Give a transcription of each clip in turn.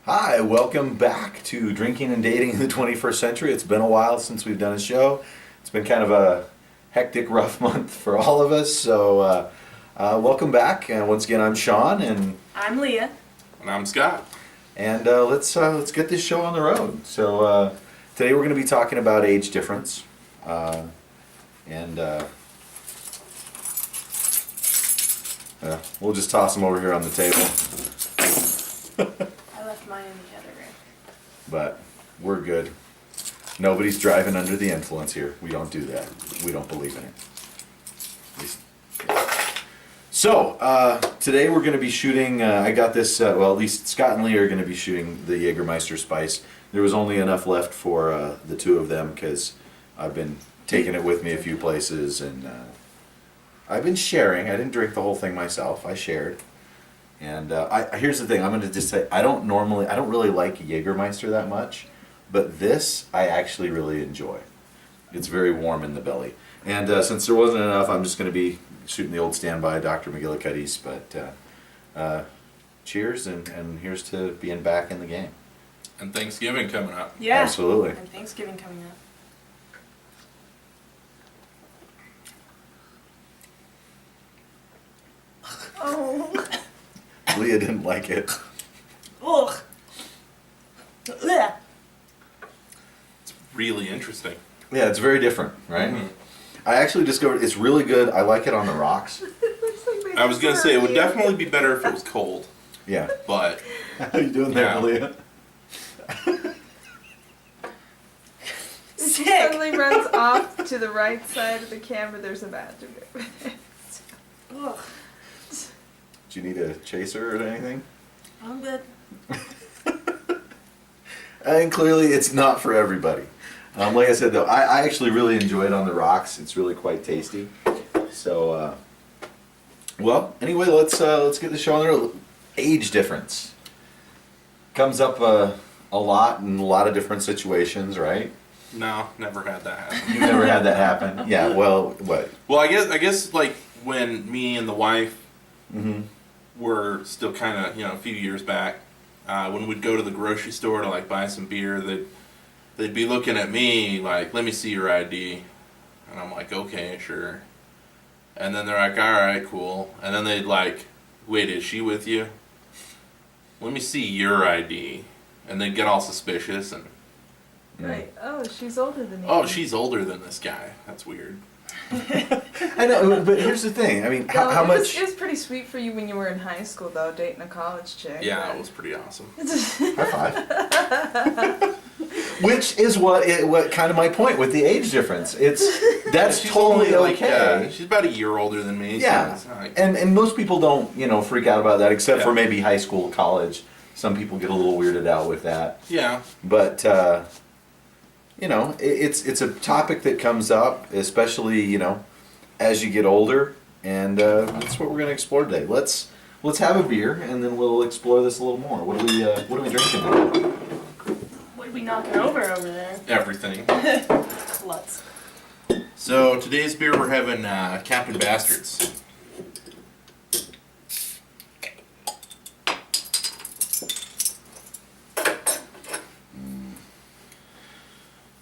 Hi, welcome back to Drinking and Dating in the 21st Century. It's been a while since we've done a show. It's been kind of a hectic, rough month for all of us, so welcome back. And once again, I'm Sean, and I'm Leah. And I'm Scott. and let's get this show on the road. So today we're going to be talking about age difference, and we'll just toss them over here on the table. I left mine in the other room. But we're good. Nobody's driving under the influence here. We don't do that. We don't believe in it. So, today we're going to be shooting, I got this, well, at least Scott and Lee are going to be shooting the Jägermeister Spice. There was only enough left for the two of them because I've been taking it with me a few places, and I've been sharing. I didn't drink the whole thing myself. I shared. And here's the thing, I'm going to just say, I don't really like Jägermeister that much, but this I actually really enjoy. It's very warm in the belly. And since there wasn't enough, I'm just going to be shooting the old standby Dr. McGillicuddy's, but cheers, and here's to being back in the game. And Thanksgiving coming up. Yeah. Absolutely. And Thanksgiving coming up. Oh. Leah didn't like it. Ugh. Ugh. Really interesting. Yeah, it's very different, right? Mhm. I actually discovered it's really good. I like it on the rocks. I was going to say, it would definitely be better if it was cold. Yeah. But, How you doing there, Yeah. Leah? Sick. Suddenly runs off to the right side of the camera. There's a bathroom. Ugh. Do you need a chaser or anything? I'm good. And clearly it's not for everybody. Like I said though, I actually really enjoy it on the rocks. It's really quite tasty. So, well, anyway, let's get the show on the road. Age difference comes up a lot in a lot of different situations, right? no, never had that happen. You've never had that happen. Yeah. Well, what? Well, I guess like when me and the wife Mm-hmm. were still kind of, a few years back, when we'd go to the grocery store to like buy some beer, they'd be looking at me like, "Let me see your ID," and I'm like, "Okay, sure." And then they're like, "All right, cool." And then they'd like, "Wait, is she with you? Let me see your ID." And they'd get all suspicious and, Right. Oh, she's older than you. "Oh, she's older than this guy. That's weird." I know, but here's the thing. I mean, Well, how it much? was pretty sweet for you when you were in high school, though, dating a college chick. Yeah, it was pretty awesome. High five. Which is what kind of my point with the age difference. That's She's totally only, okay. she's about a year older than me. Yeah, So it's not like, and most people don't freak out about that, except for Yeah. maybe high school, college. Some people get a little weirded out with that, yeah. but it's a topic that comes up, especially as you get older, and that's what we're going to explore today. Let's have a beer, and then we'll explore this a little more. What are we drinking today? What are we knocking over there? Everything. Klutz. So today's beer we're having Captain Bastards.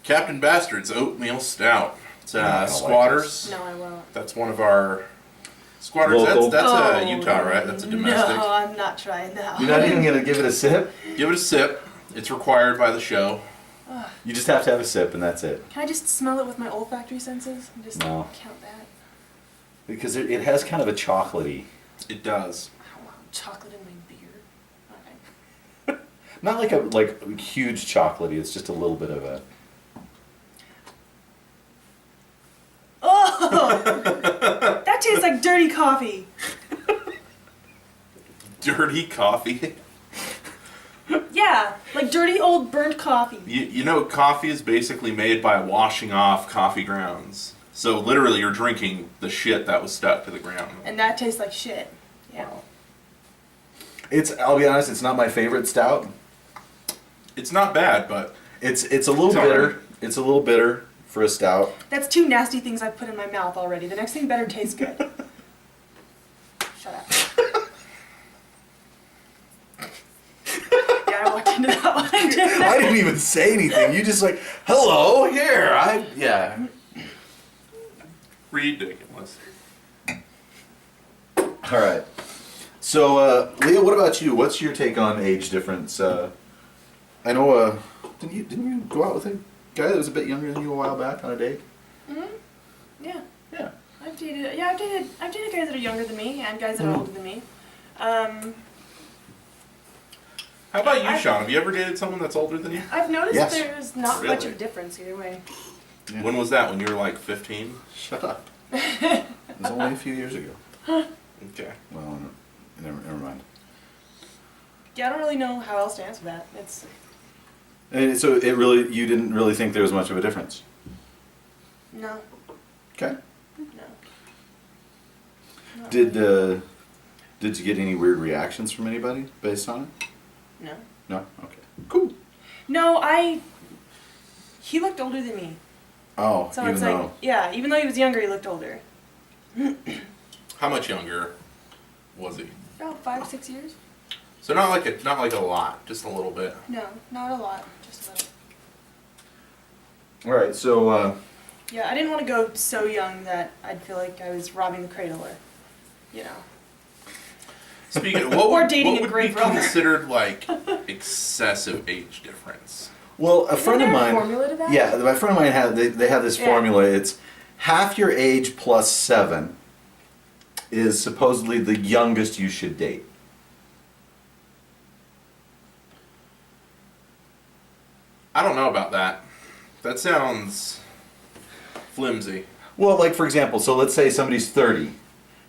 Captain Bastards Oatmeal Stout. It's I don't like Squatters. No, I won't. That's one of our Squatters. Local. That's Oh, Utah, right? That's a domestic. No, I'm not trying that. You're not even going to give it a sip? Give it a sip. It's required by the show. You just have to have a sip, and that's it. Can I just smell it with my olfactory senses and just No. count that? Because it has kind of a chocolatey, It does. I don't want chocolate in my beer. Okay. not like huge chocolatey. It's just a little bit of a. Oh! That tastes like dirty coffee. Dirty coffee. Yeah, like dirty old burnt coffee. You know, coffee is basically made by washing off coffee grounds. So literally, you're drinking the shit that was stuck to the ground. And that tastes like shit. Yeah. Wow. I'll be honest. It's not my favorite stout. It's not bad, but It's a little It's all bitter. right. It's a little bitter for a stout. That's two nasty things I've put in my mouth already. The next thing better taste good. Shut up. Yeah, I walked into that one. I didn't even say anything. You just like, hello, here. Yeah. Ridiculous. All right. So, Leah, what about you? What's your take on age difference? I know, didn't you go out with a guy that was a bit younger than you a while back on a date? Yeah. Yeah. I've dated guys that are younger than me and guys that are older than me. How about you, Sean? Have you ever dated someone that's older than you? I've noticed Yes. there's not much Really? of a difference either way. Yeah. When was that? When you were like 15? Shut up. It was only a few years ago. Okay. Well, never mind. Yeah, I don't really know how else to answer that. It's And so you didn't really think there was much of a difference? no, Okay. no. Not Did really. did you get any weird reactions from anybody based on it? No. No? Okay. Cool. No, he looked older than me. Oh, So even it's though. like, yeah, even though he was younger, he looked older. How much younger was he? About 5, 6 years? So not like a lot, just a little bit. No, not a lot, just a little. All right, so Yeah, I didn't want to go so young that I'd feel like I was robbing the cradle or, you know. Speaking of, what Or would, dating what a would grave be robber. considered like excessive age difference? well, a friend of there a mine. formula to that? Yeah, my friend of mine had they have this Yeah. formula. It's half your age plus 7 is supposedly the youngest you should date. I don't know about that. That sounds flimsy. Well, like for example, so let's say somebody's 30.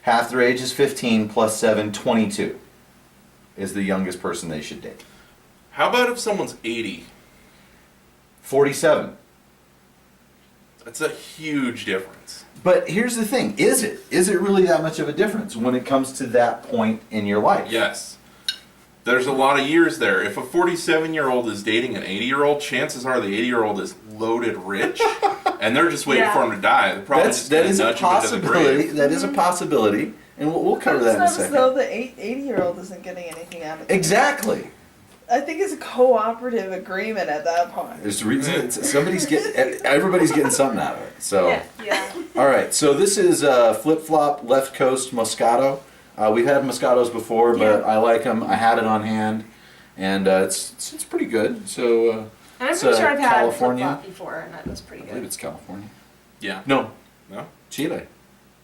Half their age is 15 plus 7, 22 is the youngest person they should date. How about if someone's 80? 47. That's a huge difference. But here's the thing, is it? Is it really that much of a difference when it comes to that point in your life? Yes. There's a lot of years there. If a 47-year-old is dating an 80-year-old, chances are the 80-year-old is loaded rich, and they're just waiting Yeah. for him to die. They're probably just That gonna is a nudge him into the possibility. grave. That is a possibility, and we'll cover It's that in a not as second. though the 80-year-old isn't getting anything out of it. Exactly. I think it's a cooperative agreement at that point. There's a reason. Everybody's getting something out of it. So, Yeah. all right. So this is Flip Flop Left Coast Moscato. We've had Moscatos before, but Yeah. I like them. I had it on hand, and it's pretty good. So And I'm it's, pretty sure I've had California. flip-flop before, and that was pretty I believe good. it's California. Yeah. No, No? Chile.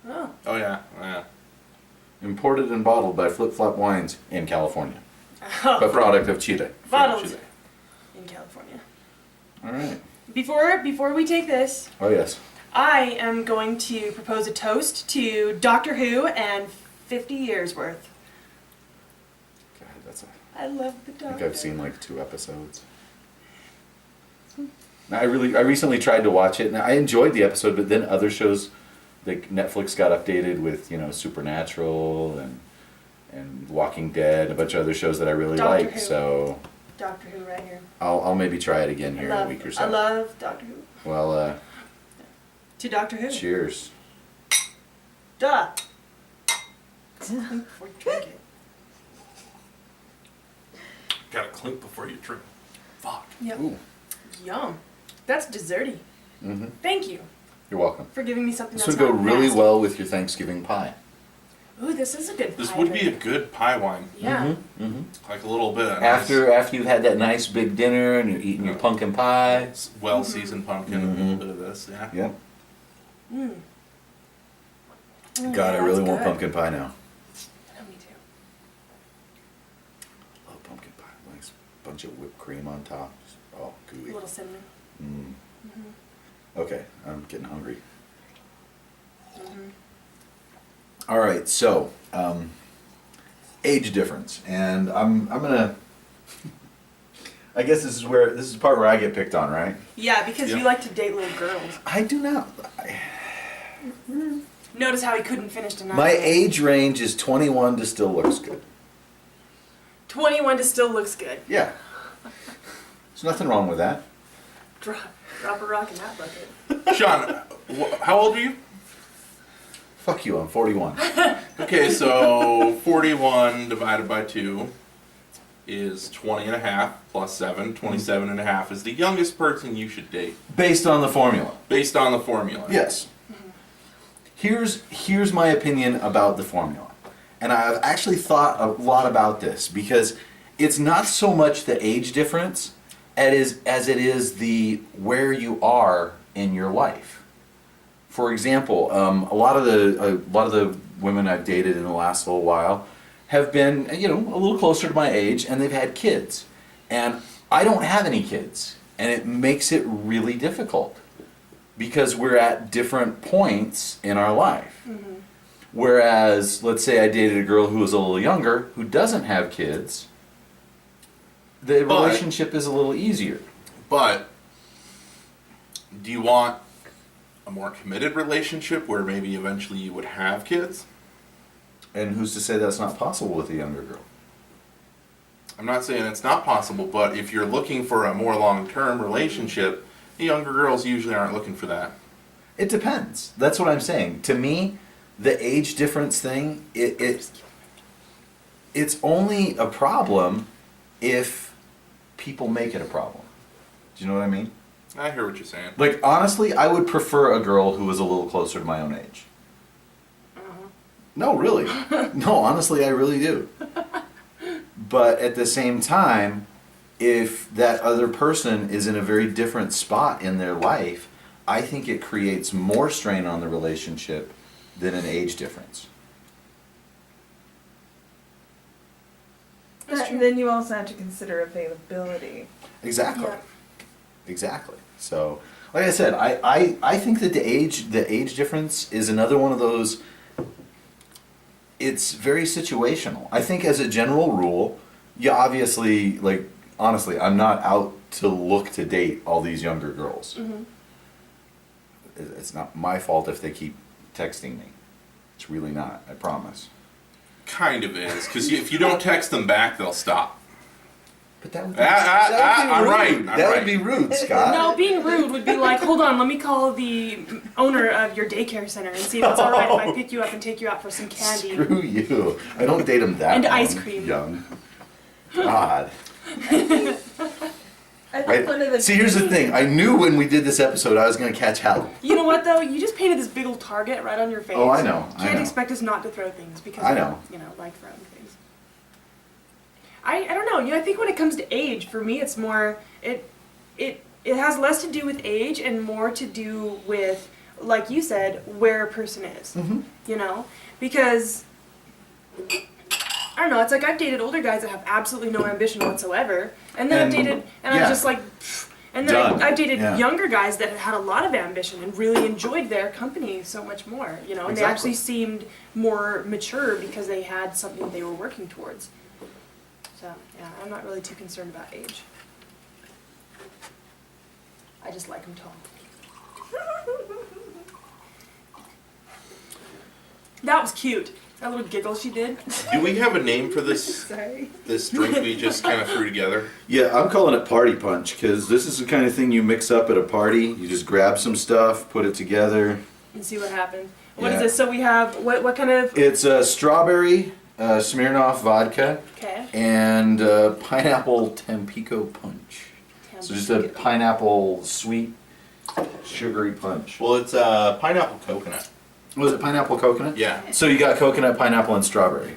Oh. Oh, yeah. Yeah. Imported and bottled by Flip Flop Wines in California, Oh. a product of Chile. Bottled Chile. in California. All right. Before we take this, Oh yes. I am going to propose a toast to Doctor Who and 50 years worth. God, that's a. I love the I Doctor. think I've seen like 2 episodes. I recently tried to watch it, and I enjoyed the episode, but then other shows, like Netflix, got updated with Supernatural and Walking Dead, a bunch of other shows that I really Doctor like. Who. So Doctor Who right here. I'll maybe try it again here in a week or so. I love Doctor Who. Well, To Doctor Who. cheers. Duh. Before you drink it. Gotta clink before you drink. Fuck. Yep. Ooh. Yum. That's desserty. Mm-hmm. Thank you You're welcome. for giving me something This that's would go not really nasty. well with your Thanksgiving pie. Ooh, this is a good This pie would be a drink. good pie wine. Yeah. Mm-hmm. Like a little bit of After you've had that nice big dinner and you're eating your pumpkin pie. nice, well-seasoned pumpkin and a Mhm. little bit of this, yeah. Yep. Mm. Mm, God, I yeah, really that's want good. pumpkin pie now. Oh, me too. Love pumpkin pie. Nice bunch of whipped cream on top. Oh, A gooey. little cinnamon. Mm. Mm-hmm. Okay, I'm getting hungry. Mm-hmm. All right, so age difference, and I'm gonna. I guess this is the part where I get picked on, right? Yeah, because Yeah. you like to date little girls. I do not. Notice how he couldn't finish tonight. My age range is 21 to still looks good. 21 to still looks good. Yeah. There's nothing wrong with that. Drop a rock in that bucket. Sean, how old are you? Fuck you, I'm 41. Okay, so 41 divided by 2. is 20 and a half plus 7. 27 and a half is the youngest person you should date, Based on the formula. based on the formula. Yes. Here's my opinion about the formula. And I've actually thought a lot about this because it's not so much the age difference as it is the where you are in your life. For example, a lot of the women I've dated in the last little while have been, a little closer to my age, and they've had kids. And I don't have any kids, and it makes it really difficult because we're at different points in our life. Mm-hmm. Whereas, let's say I dated a girl who was a little younger, who doesn't have kids, the relationship is a little easier. But do you want a more committed relationship where maybe eventually you would have kids? And who's to say that's not possible with a younger girl? I'm not saying it's not possible, but if you're looking for a more long-term relationship, the younger girls usually aren't looking for that. It depends. That's what I'm saying. To me, the age difference thing, it's only a problem if people make it a problem. Do you know what I mean? I hear what you're saying. Like, honestly, I would prefer a girl who was a little closer to my own age. No, really. No, honestly, I really do. But at the same time, if that other person is in a very different spot in their life, I think it creates more strain on the relationship than an age difference. And then you also have to consider availability. Exactly. Yeah. Exactly. So, like I said, I think that the age difference is another one of those. It's very situational. I think as a general rule, you obviously, like, honestly, I'm not out to look to date all these younger girls. Mm-hmm. It's not my fault if they keep texting me. It's really not, I promise. Kind of is, because if you don't text them back, they'll stop. But that would be, I'm right. that would be rude, Scott. No, being rude would be like, hold on, let me call the owner of your daycare center and see if it's alright if I pick you up and take you out for some candy. Screw you. I don't date them that And young, ice cream. young. God. I think one of the See, here's the thing. I knew when we did this episode I was going to catch hell. You know what though? You just painted this big old target right on your face. Oh, I know. You can't expect us not to throw things because I we know. like throwing things. I don't know. I think when it comes to age, for me, it's more it has less to do with age and more to do with, like you said, where a person is. Mm-hmm. Because I don't know. It's like I've dated older guys that have absolutely no ambition whatsoever, and then I've dated, and yeah. I'm just like, pfft. And then Done. I've dated Yeah. younger guys that had a lot of ambition and really enjoyed their company so much more. And they Exactly. actually seemed more mature because they had something they were working towards. So yeah, I'm not really too concerned about age. I just like them tall. That was cute. That little giggle she did. Do we have a name for this Sorry. this drink we just kind of threw together? Yeah, I'm calling it party punch because this is the kind of thing you mix up at a party. You just grab some stuff, put it together. And see what happens. What is Yeah. this? So we have what kind of? It's strawberry Smirnoff vodka Okay. and pineapple Tampico punch. So just a pineapple sweet sugary punch. Well, it's pineapple coconut. Was it pineapple coconut? Yeah. So you got coconut, pineapple, and strawberry.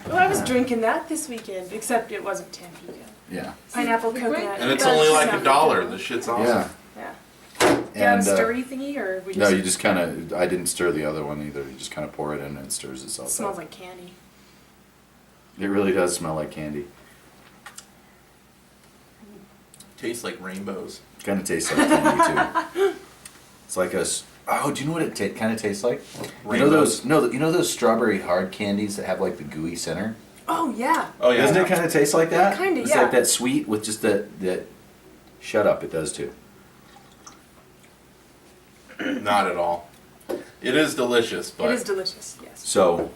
Oh, I was drinking that this weekend, except it wasn't Tampico. Yeah. Pineapple The coconut. And it's That's only like not $1. good. The shit's awesome. Yeah. Yeah. Do you have a And stirry thingy, or we just? no, you just kind of. I didn't stir the other one either. You just kind of pour it in and it stirs itself. It smells up. like candy. It really does smell like candy. Tastes like rainbows. Kind of tastes like candy too. It's like do you know what it kind of tastes like? You know those? No, you know those strawberry hard candies that have like the gooey center. Oh yeah. Oh yeah. Doesn't it kind of taste like that? Kinda, It's yeah. like that sweet with just that. Shut up! It does too. Not at all. It is delicious, but It is delicious. Yes. So,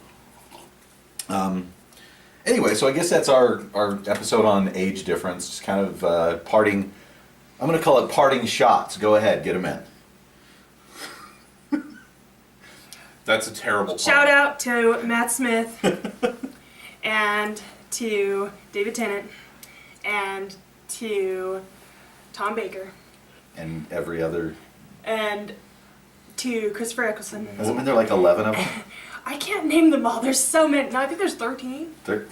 anyway, so I guess that's our episode on age difference. Just kind of parting. I'm going to call it parting shots. Go ahead, get them in. that's a terrible pun. Shout out to Matt Smith and to David Tennant, and to Tom Baker, And every other. and to Christopher Eccleston. Hasn't been there like 11 of them? I can't name them all. There's so many. No, I think there's 13. God,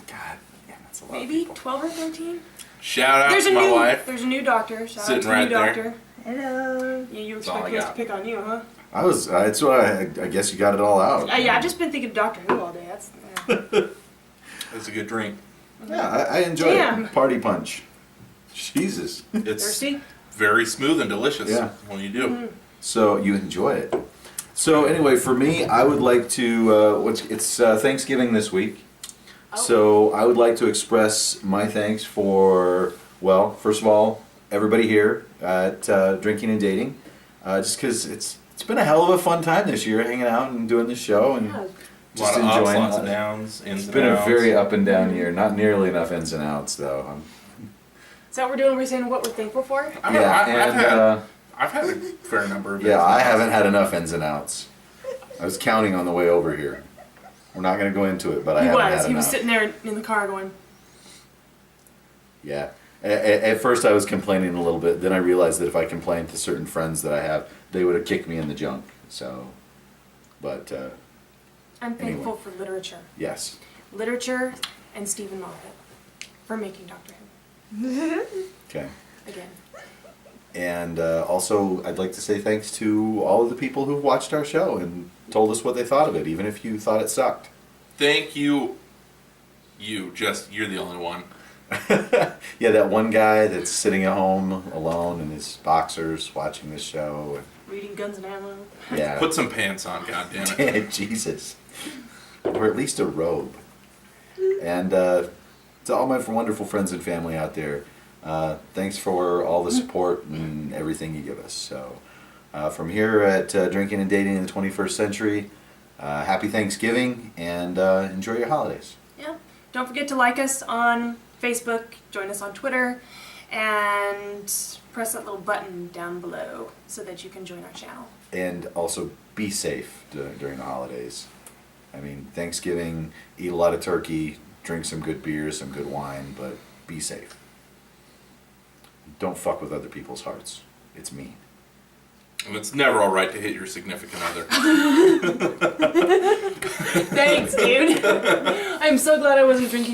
yeah, that's a lot. Maybe Of people. 12 or 13. Shout out There's to a my new wife. there's a new doctor. Shout Sitting out to right the new there. doctor. Hello. Yeah, you That's all expect I us to got. pick on you, huh? That's what I guess you got it all out. Yeah, I've just been thinking Doctor Who all day. That's It's a good drink. Yeah, I enjoy Damn. it. Party punch. Jesus. It's thirsty. very smooth and delicious Yeah. when you do. So you enjoy it. So anyway, for me, I would like to. It's Thanksgiving this week, Oh. so I would like to express my thanks for, well, first of all, everybody here at Drinking and Dating, just because it's been a hell of a fun time this year, hanging out and doing the show and Yeah. A lot just of ups, enjoying. lots of downs, ins It's and been a outs. very up and down year. Not nearly enough ins and outs though. Is that what we're doing? We're saying what we're thankful for? I don't know, Yeah, I've had a fair number of yeah, I ins and haven't had enough ins and outs. I was counting on the way over here. We're not going to go into it, but I He haven't was. had He enough. was sitting there in the car going, Yeah. At first I was complaining a little bit. Then I realized that if I complained to certain friends that I have, they would have kicked me in the junk. So, but I'm thankful Anyway. for literature. yes. Literature and Stephen Moffat for making Doctor Who. Okay. Again. And also, I'd like to say thanks to all of the people who've watched our show and told us what they thought of it, even if you thought it sucked. Thank you. You're the only one. Yeah, that one guy that's sitting at home alone in his boxers watching this show. Reading Guns and Ammo. Yeah. Put some pants on, goddammit. Jesus. Or at least a robe. And to all my wonderful friends and family out there, thanks for all the support and everything you give us. So, from here at Drinking and Dating in the 21st Century, happy Thanksgiving and enjoy your holidays. Yeah. Don't forget to like us on Facebook, join us on Twitter, and press that little button down below so that you can join our channel. And also be safe during the holidays. I mean, Thanksgiving, eat a lot of turkey, drink some good beer, some good wine, but be safe. Don't fuck with other people's hearts. It's mean. And it's never all right to hit your significant other. Thanks, dude. I'm so glad I wasn't drinking